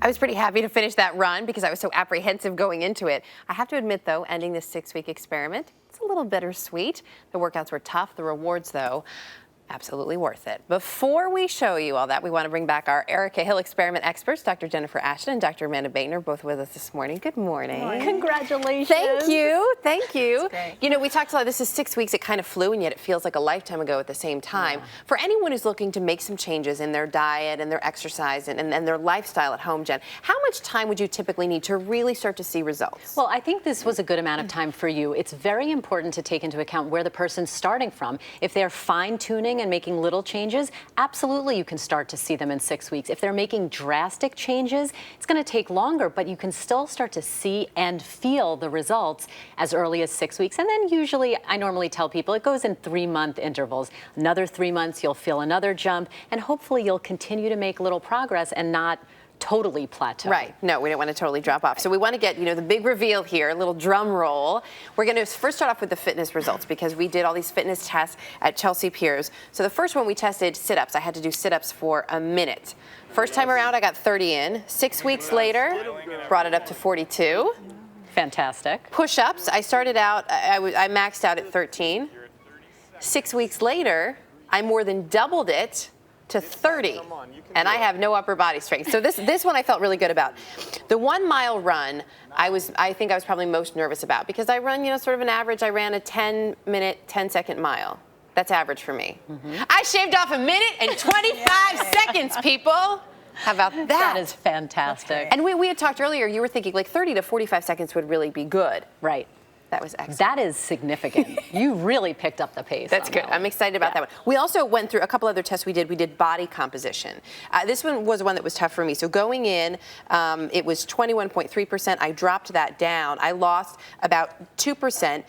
I was pretty happy to finish that run because I was so apprehensive going into it. I have to admit, though, ending this 6-week experiment, it's a little bittersweet. The workouts were tough. The rewards, though, absolutely worth it. Before we show you all that, we want to bring back our Erica Hill experiment experts, Dr. Jennifer Ashton and Dr. Amanda Baten, are both with us this morning. Good morning. Congratulations. Thank you. Thank you. Great. You know, we talked a lot, this is 6 weeks, it kind of flew, and yet it feels like a lifetime ago at the same time. Yeah. For anyone who's looking to make some changes in their diet and their exercise and their lifestyle at home, Jen, how much time would you typically need to really start to see results? Well, I think this was a good amount of time for you. It's very important to take into account where the person's starting from. If they're fine-tuning and making little changes, absolutely you can start to see them in 6 weeks. If they're making drastic changes, it's going to take longer, but you can still start to see and feel the results as early as 6 weeks. And then usually, I normally tell people, it goes in 3-month intervals. Another 3 months, you'll feel another jump, and hopefully you'll continue to make little progress and not totally plateau. Right. No, we don't want to totally drop off. So we want to get, the big reveal here, a little drum roll. We're going to first start off with the fitness results because we did all these fitness tests at Chelsea Piers. So the first one we tested sit-ups. I had to do sit-ups for a minute. First time around, I got 30 in. 6 weeks later, brought it up to 42. Fantastic. Push-ups, I started out, I maxed out at 13. 6 weeks later, I more than doubled it to 30, and I have no upper body strength. So this one I felt really good about. The 1 mile run, I think I was probably most nervous about because I run, sort of an average. I ran a 10-minute, 10-second mile. That's average for me. I shaved off 1 minute and 25 seconds, people. How about that? That is fantastic. And we had talked earlier, you were thinking like 30 to 45 seconds would really be good. Right. That was excellent. That is significant. You really picked up the pace. That's good. I'm excited about that one. We also went through a couple other tests we did. We did body composition. This one was one that was tough for me. So going in, it was 21.3%. I dropped that down. I lost about 2%,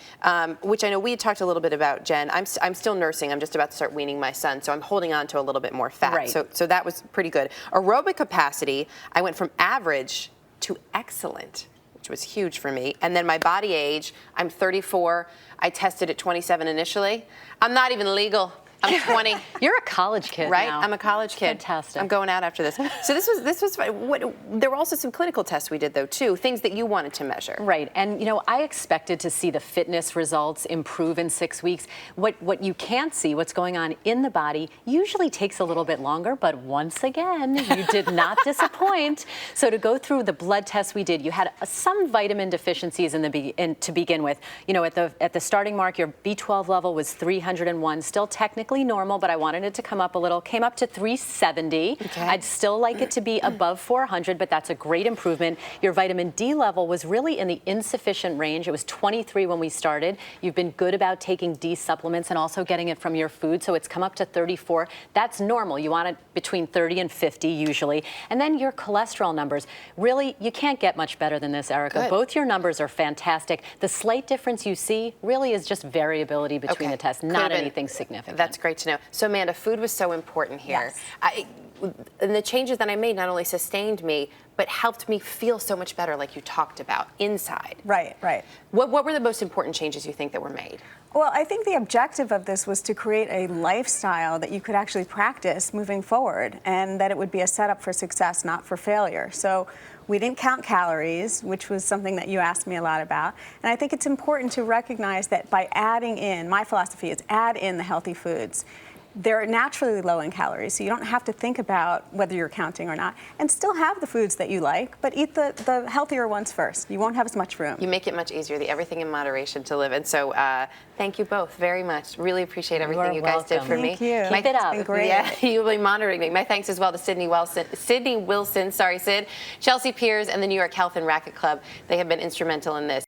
which I know we had talked a little bit about, Jen. I'm still nursing. I'm just about to start weaning my son, so I'm holding on to a little bit more fat. Right. So that was pretty good. Aerobic capacity, I went from average to excellent, which was huge for me. And then my body age, I'm 34. I tested at 27 initially. I'm not even legal. I'm 20. You're a college kid right? now. I'm a college kid. Fantastic. I'm going out after this. So this was there were also some clinical tests we did though too, things that you wanted to measure. Right, and I expected to see the fitness results improve in 6 weeks. What you can't see, what's going on in the body, usually takes a little bit longer, but once again, you did not disappoint. So to go through the blood tests we did, you had some vitamin deficiencies to begin with. At the starting mark, your B12 level was 301, still technically normal, but I wanted it to come up a little. Came up to 370. Okay. I'd still like it to be above 400, but that's a great improvement. Your vitamin D level was really in the insufficient range. It was 23 when we started. You've been good about taking D supplements and also getting it from your food, so it's come up to 34. That's normal. You want it between 30 and 50 usually. And then your cholesterol numbers. Really, you can't get much better than this, Erica. Good. Both your numbers are fantastic. The slight difference you see really is just variability between the tests, not anything significant. That's great to know. So Amanda, food was so important here. Yes. And the changes that I made not only sustained me, but helped me feel so much better, like you talked about, inside. Right, right. What were the most important changes you think that were made? Well, I think the objective of this was to create a lifestyle that you could actually practice moving forward, and that it would be a setup for success, not for failure. So we didn't count calories, which was something that you asked me a lot about. And I think it's important to recognize that by adding in, my philosophy is add in the healthy foods. They're naturally low in calories, so you don't have to think about whether you're counting or not. And still have the foods that you like, but eat the healthier ones first. You won't have as much room. You make it much easier, the everything in moderation to live. And so thank you both very much. Really appreciate everything you guys did for me. Thank you. Keep it up. It's been great. Yeah, you'll be monitoring me. My thanks as well to Sydney Wilson, sorry, Sid, Chelsea Piers, and the New York Health and Racquet Club. They have been instrumental in this.